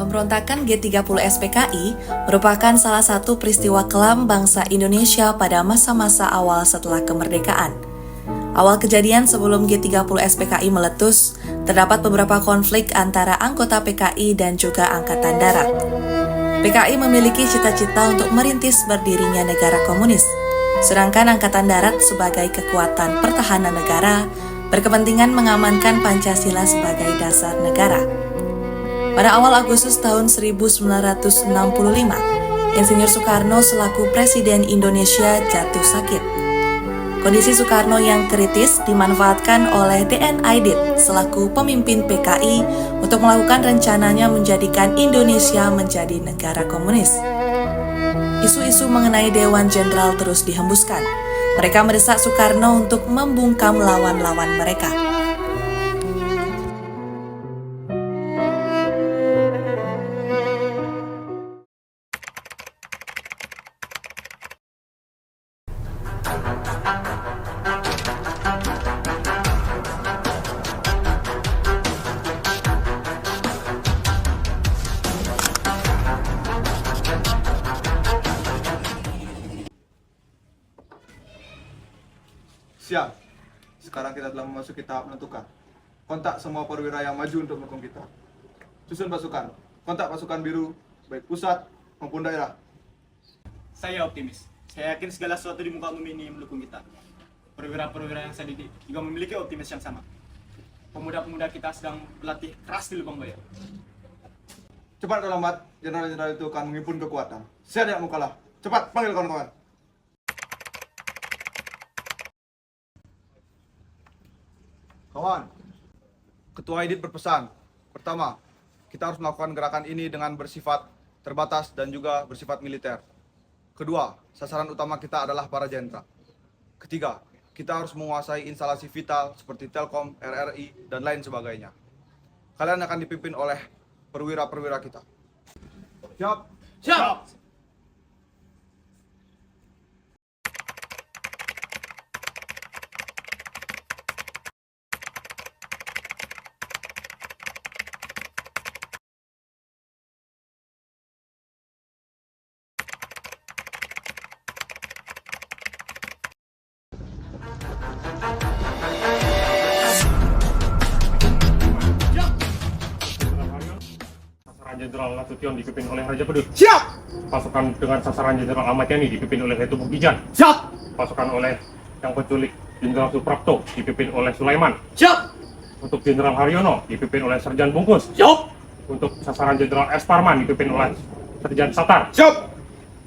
Pemberontakan G30 SPKI merupakan salah satu peristiwa kelam bangsa Indonesia pada masa-masa awal setelah kemerdekaan. Awal kejadian sebelum G30 SPKI meletus, terdapat beberapa konflik antara anggota PKI dan juga Angkatan Darat. PKI memiliki cita-cita untuk merintis berdirinya negara komunis, sedangkan Angkatan Darat sebagai kekuatan pertahanan negara berkepentingan mengamankan Pancasila sebagai dasar negara. Pada awal Agustus tahun 1965, Insinyur Soekarno selaku Presiden Indonesia jatuh sakit. Kondisi Soekarno yang kritis dimanfaatkan oleh DN Aidit selaku pemimpin PKI untuk melakukan rencananya menjadikan Indonesia menjadi negara komunis. Isu-isu mengenai Dewan Jenderal terus dihembuskan. Mereka mendesak Soekarno untuk membungkam lawan-lawan mereka. Siap. Sekarang kita telah memasuki tahap menentukan. Kontak semua perwira yang maju untuk mendukung kita. Susun pasukan. Kontak pasukan biru, baik pusat maupun daerah. Saya optimis. Saya yakin segala sesuatu di muka bumi ini mendukung kita. Perwira-perwira yang saya didik juga memiliki optimis yang sama. Pemuda-pemuda kita sedang berlatih keras di lubang bayar. Cepat atau lambat, jenderal-jenderal itu akan menghimpun kekuatan. Saya tidak mau kalah. Cepat, panggil kawan-kawan. Kawan, Ketua Aidit berpesan. Pertama, kita harus melakukan gerakan ini dengan bersifat terbatas dan juga bersifat militer. Kedua, sasaran utama kita adalah para jenderal. Ketiga, kita harus menguasai instalasi vital seperti Telkom, RRI, dan lain sebagainya. Kalian akan dipimpin oleh perwira-perwira kita. Siap? Siap! Sasaran Jenderal Nasution dipimpin oleh Raja Pedut. Siap! Pasukan dengan sasaran Jenderal Ahmad Yani dipimpin oleh Letu Bugijan. Siap! Pasukan oleh yang penculik Jenderal Suprapto dipimpin oleh Sulaiman. Siap! Untuk Jenderal Haryono dipimpin oleh Serjan Bungkus. Siap! Untuk sasaran Jenderal S. Parman dipimpin oleh Serjan Satar. Siap!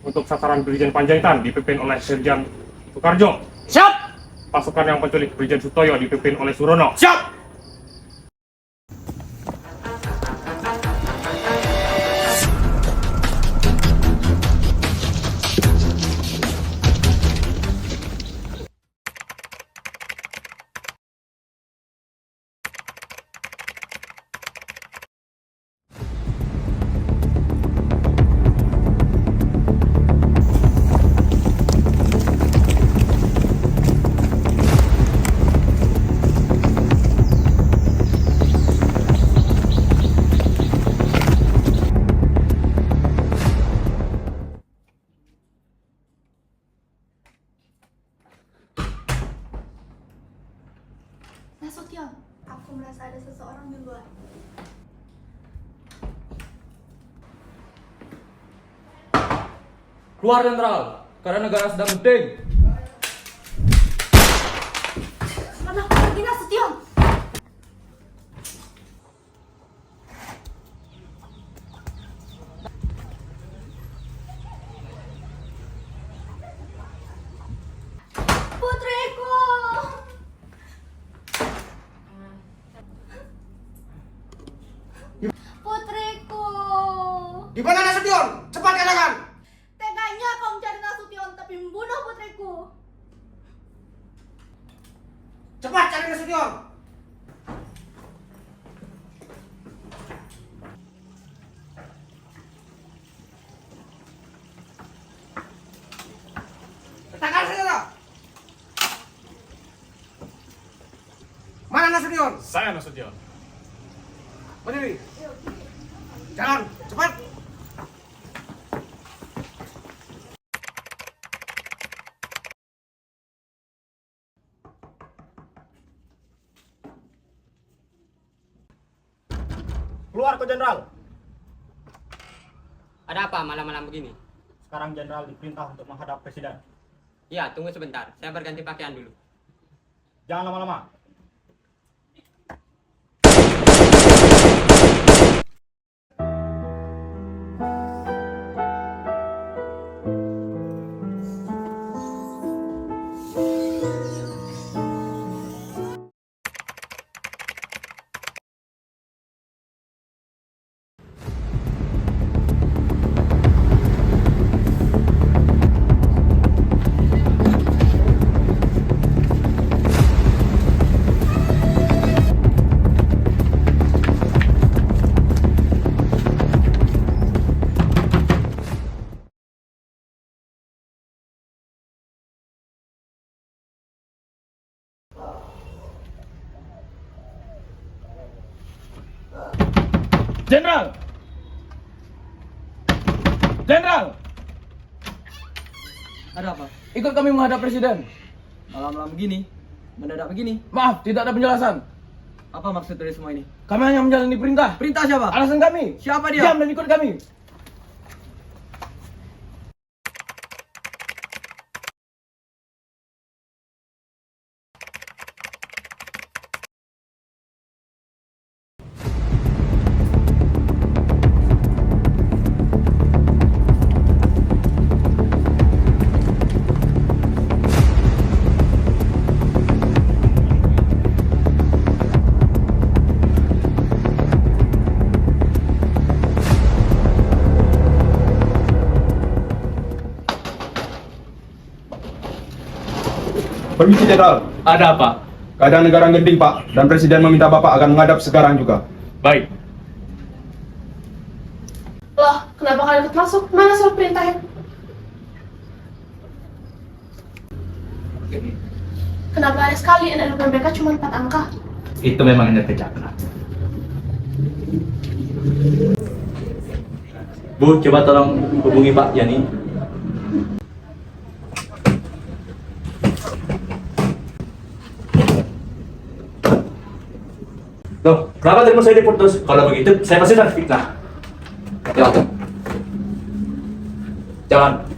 Untuk sasaran Brigjen Panjaitan dipimpin oleh Serjan Soekarjo. Siap! Pasukan yang penculik Brigjen Sutoyo dipimpin oleh Surono. Siap! Nasution, aku merasa ada seseorang di luar. Keluar Jenderal, karena negara sedang genting. Mana aku pergi, Nasution? Putriku! Putriku! Di mana Nasution? Cepat katakan! Teganya kau mencari Nasution tapi membunuh putriku. Cepat cari Nasution! Katakan saja! Mana Nasution? Saya Nasution. Berdiri. Jalan, cepat! Keluar kau Jenderal! Ada apa malam-malam begini? Sekarang Jenderal diperintah untuk menghadap Presiden. Ya, tunggu sebentar. Saya berganti pakaian dulu. Jangan lama-lama. Jenderal! Jenderal! Ada apa? Ikut kami menghadap Presiden. Malam-malam begini, mendadak begini. Maaf, tidak ada penjelasan. Apa maksud dari semua ini? Kami hanya menjalani perintah. Perintah siapa? Alasan kami. Siapa dia? Diam dan ikut kami. Permisi Jenderal, Ada apa? keadaan negara genting Pak, dan Presiden meminta Bapak akan menghadap sekarang juga. Baik. Loh, kenapa kalian ikut masuk? Mana surat perintahnya? Kenapa aneh sekali NRP mereka cuma 4 angka? Itu memang hanya kecapean. Bu, coba tolong hubungi Pak Yani. Loh, kenapa telepon saya diputus? Kalau begitu, saya pasti terfitnah. Ya. Jangan.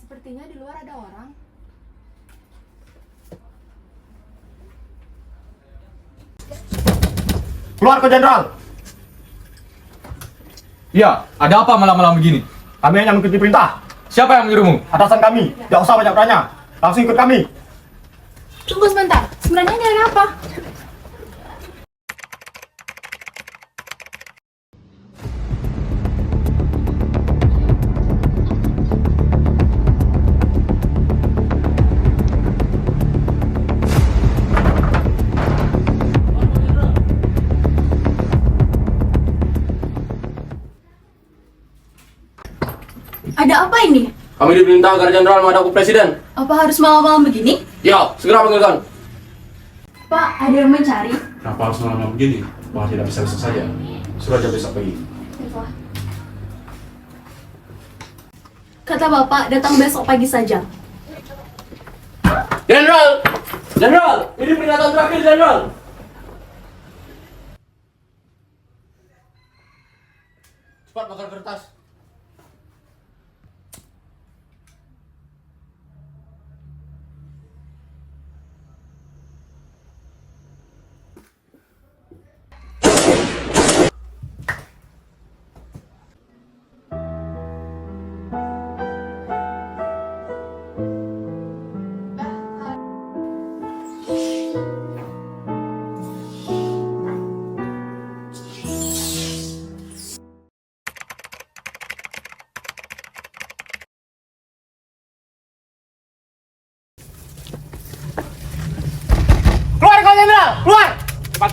Sepertinya di luar ada orang. Keluar kau Jenderal! Ya, ada apa malam-malam begini? Kami hanya mengikuti perintah. Siapa yang menyuruhmu? Atasan kami, tidak usah banyak bertanya. Langsung ikut kami. Tunggu sebentar, sebenarnya ini ada apa? Ada apa ini? Kami diperintah agar Jenderal menghadap Presiden. Apa harus malam-malam begini? Ya, segera panggilkan. Pak, ada yang mencari? Kenapa harus malam begini? Wah, tidak bisa besok saja. Suruh aja besok pagi. Baiklah. Kata Bapak, datang besok pagi saja. Jenderal! Jenderal! Ini peringatan terakhir, Jenderal! Cepat bakar kertas.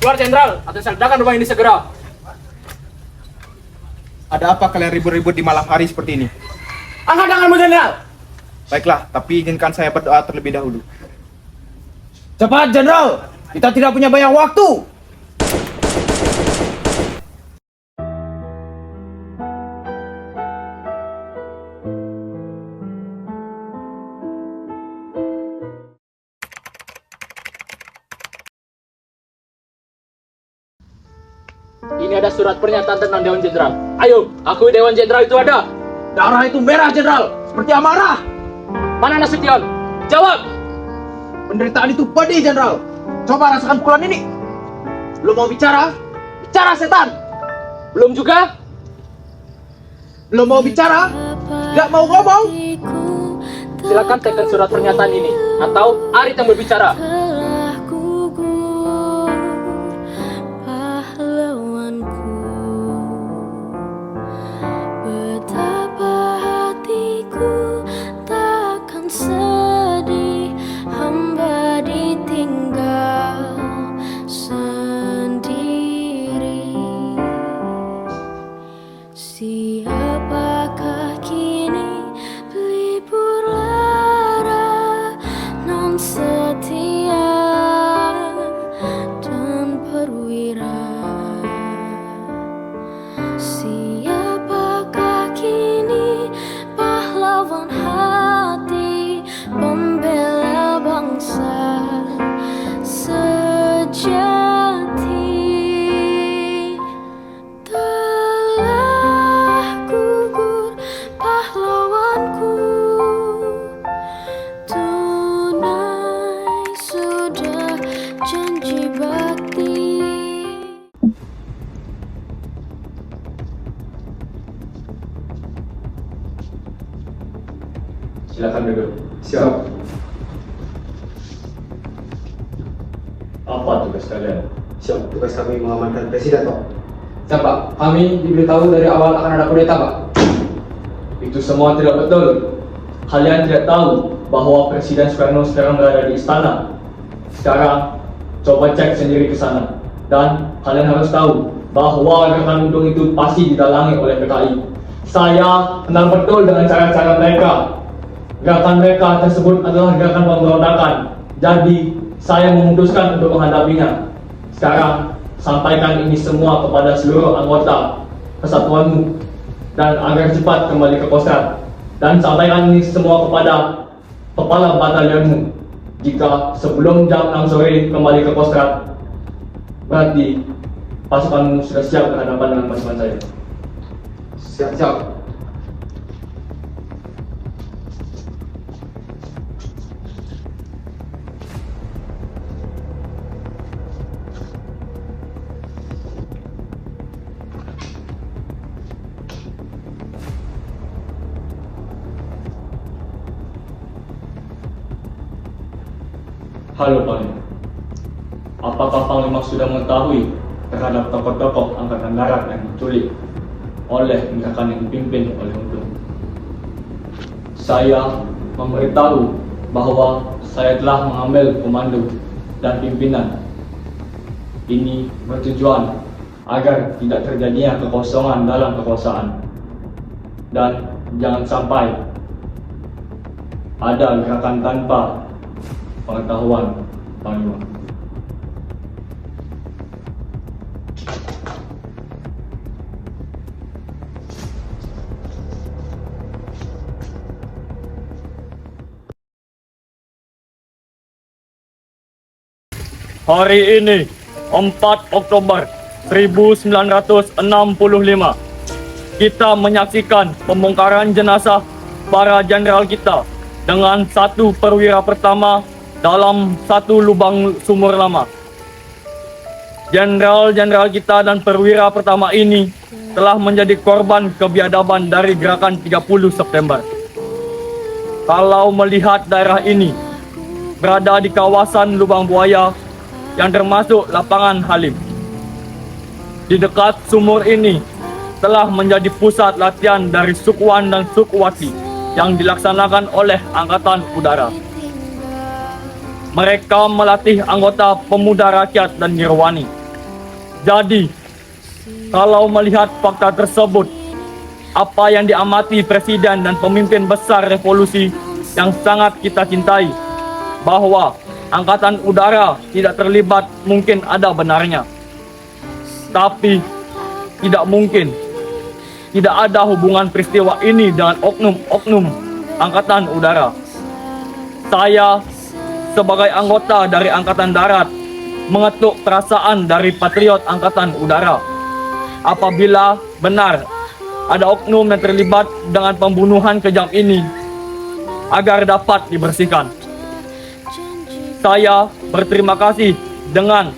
Keluar Jenderal, atau saya ledakan rumah ini segera. Ada apa kalian ribut-ribut di malam hari seperti ini? Angkat tanganmu Jenderal. Baiklah, tapi izinkan saya berdoa terlebih dahulu. Cepat Jenderal, kita tidak punya banyak waktu. Ini ada surat pernyataan tentang Dewan Jenderal. Ayo, akui Dewan Jenderal itu ada. Darah itu merah Jenderal, seperti amarah. Mana Nasution? Jawab. Penderitaan itu pedih Jenderal. Coba rasakan pukulan ini. Belum mau bicara? Bicara setan. Belum juga? Belum mau bicara? Gak mau ngomong? Silakan tekan surat pernyataan ini atau Arit yang berbicara. Siapakah kini pelipur lara non setia dan perwira? Siapakah kini pahlawan hati pembela bangsa sejati? Silakan duduk. Siap. Apa tugas kalian? Siap, tugas kami mengamankan presiden, Pak. Siap, Pak. Kami diberitahu dari awal akan ada kudeta, Pak. Itu semua tidak betul. Kalian tidak tahu bahwa Presiden Soekarno sekarang berada di istana. Sekarang, coba cek sendiri ke sana. Dan kalian harus tahu bahwa gerakan Undung itu pasti didalangi oleh PKI. Saya kenal betul dengan cara-cara mereka. Gerakan mereka tersebut adalah gerakan pemberontakan. Jadi, saya memutuskan untuk menghadapinya. Sekarang, sampaikan ini semua kepada seluruh anggota kesatuanmu dan agar cepat kembali ke Kostrad. Dan sampaikan ini semua kepada kepala batalionmu. Jika sebelum jam 6 sore kembali ke Kostrad, berarti pasukanmu sudah siap berhadapan dengan pasukan saya. Siap. Halo Panglima, apakah Panglima sudah mengetahui terhadap tokoh-tokoh Angkatan Darat yang diculik oleh gerakan yang dipimpin oleh Undung? Saya memberitahu bahwa saya telah mengambil komando dan pimpinan. Ini bertujuan agar tidak terjadinya kekosongan dalam kekuasaan dan jangan sampai ada gerakan tanpa pengetahuan Panglima. Hari ini, 4 Oktober 1965, kita menyaksikan pembongkaran jenazah para jenderal kita dengan satu perwira pertama dalam satu lubang sumur lama. Jenderal-jenderal kita dan perwira pertama ini telah menjadi korban kebiadaban dari gerakan 30 September. Kalau melihat daerah ini berada di kawasan Lubang Buaya yang termasuk lapangan Halim. Di dekat sumur ini telah menjadi pusat latihan dari Sukwan dan Sukwati yang dilaksanakan oleh Angkatan Udara. Mereka melatih anggota pemuda rakyat dan Nirwani Jadi, kalau melihat fakta tersebut, apa yang diamati Presiden dan pemimpin besar revolusi yang sangat kita cintai, bahwa Angkatan Udara tidak terlibat mungkin ada benarnya. Tapi, tidak mungkin tidak ada hubungan peristiwa ini dengan oknum-oknum Angkatan Udara. Saya, sebagai anggota dari Angkatan Darat, mengetuk perasaan dari patriot Angkatan Udara. Apabila benar ada oknum yang terlibat dengan pembunuhan kejam ini, agar dapat dibersihkan. Saya berterima kasih dengan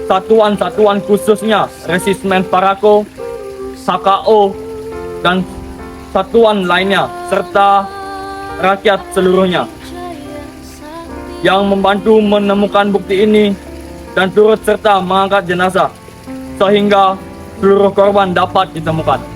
satuan-satuan khususnya Resismen Parako, HKO, dan satuan lainnya, serta rakyat seluruhnya yang membantu menemukan bukti ini dan turut serta mengangkat jenazah sehingga seluruh korban dapat ditemukan.